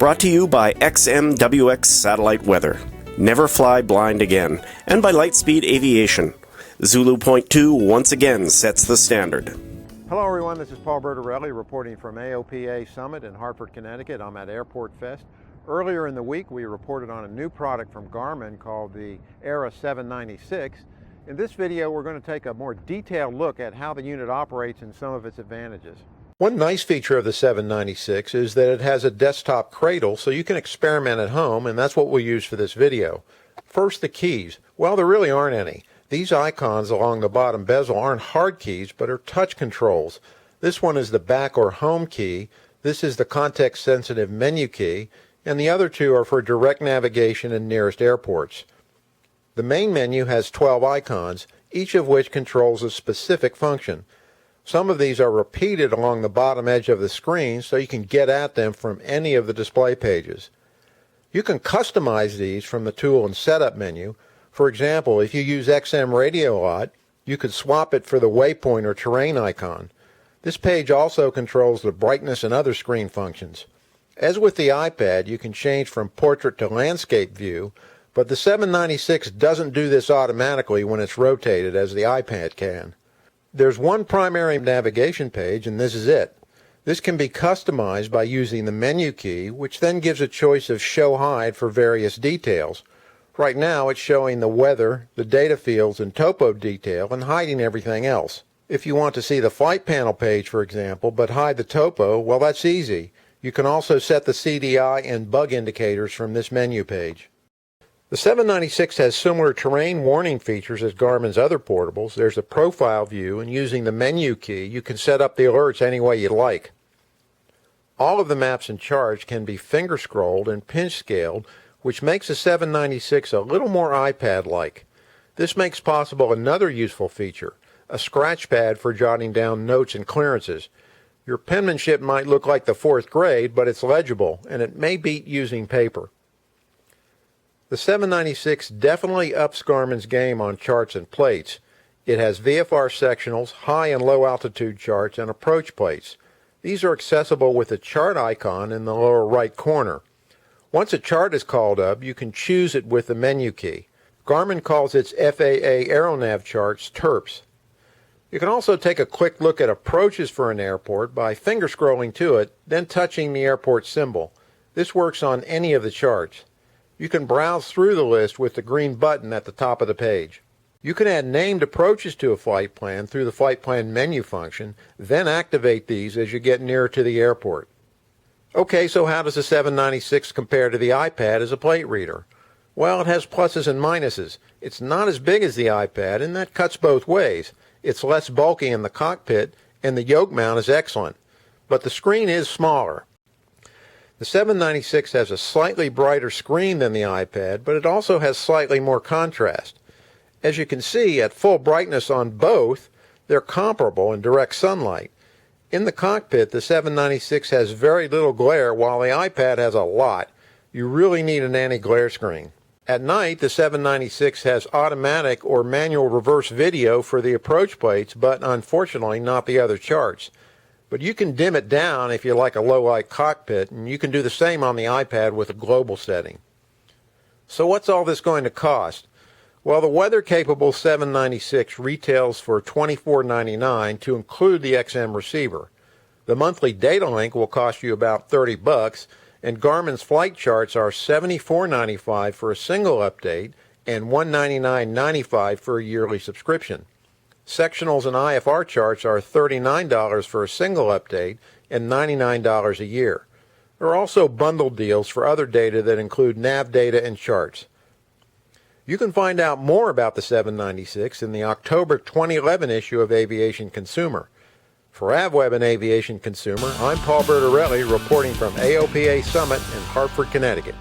Brought to you by XMWX Satellite Weather. Never fly blind again. And by Lightspeed Aviation. Zulu Point 2 once again sets the standard. Hello everyone, this is Paul Bertorelli reporting from AOPA Summit in Hartford, Connecticut. I'm at Airport Fest. Earlier in the week we reported on a new product from Garmin called the Aera 796. In this video we're going to take a more detailed look at how the unit operates and some of its advantages. One nice feature of the 796 is that it has a desktop cradle so you can experiment at home, and that's what we'll use for this video. First, the keys. Well, there really aren't any. These icons along the bottom bezel aren't hard keys but are touch controls. This one is the back or home key, this is the context sensitive menu key, and the other two are for direct navigation and nearest airports. The main menu has 12 icons, each of which controls a specific function. Some of these are repeated along the bottom edge of the screen so you can get at them from any of the display pages. You can customize these from the Tool and Setup menu. For example, if you use XM radio a lot, you could swap it for the waypoint or terrain icon. This page also controls the brightness and other screen functions. As with the iPad, you can change from portrait to landscape view, but the 796 doesn't do this automatically when it's rotated as the iPad can. There's one primary navigation page, and this is it. This can be customized by using the menu key, which then gives a choice of show hide for various details. Right now it's showing the weather, the data fields, and topo detail, and hiding everything else. If you want to see the flight panel page, for example, but hide the topo, well, that's easy. You can also set the CDI and bug indicators from this menu page. The 796 has similar terrain warning features as Garmin's other portables. There's a profile view, and using the menu key, you can set up the alerts any way you like. All of the maps and charts can be finger scrolled and pinch scaled, which makes the 796 a little more iPad-like. This makes possible another useful feature, a scratch pad for jotting down notes and clearances. Your penmanship might look like the 4th grade, but it's legible, and it may beat using paper. The 796 definitely ups Garmin's game on charts and plates. It has VFR sectionals, high and low altitude charts, and approach plates. These are accessible with the chart icon in the lower right corner. Once a chart is called up, you can choose it with the menu key. Garmin calls its FAA AeroNav charts TERPs. You can also take a quick look at approaches for an airport by finger scrolling to it, then touching the airport symbol. This works on any of the charts. You can browse through the list with the green button at the top of the page. You can add named approaches to a flight plan through the flight plan menu function, then activate these as you get nearer to the airport. Okay, so how does the 796 compare to the iPad as a plate reader? Well, it has pluses and minuses. It's not as big as the iPad, and that cuts both ways. It's less bulky in the cockpit, and the yoke mount is excellent. But the screen is smaller. The 796 has a slightly brighter screen than the iPad, but it also has slightly more contrast. As you can see, at full brightness on both, they're comparable in direct sunlight. In the cockpit, the 796 has very little glare, while the iPad has a lot. You really need an anti-glare screen. At night, the 796 has automatic or manual reverse video for the approach plates, but unfortunately not the other charts. But you can dim it down if you like a low light cockpit, and you can do the same on the iPad with a global setting. So what's all this going to cost? Well, the weather-capable 796 retails for $24.99 to include the XM receiver. The monthly data link will cost you about $30, and Garmin's flight charts are $74.95 for a single update and $199.95 for a yearly subscription. Sectionals and IFR charts are $39 for a single update and $99 a year. There are also bundled deals for other data that include nav data and charts. You can find out more about the 796 in the October 2011 issue of Aviation Consumer. For AvWeb and Aviation Consumer, I'm Paul Bertorelli reporting from AOPA Summit in Hartford, Connecticut.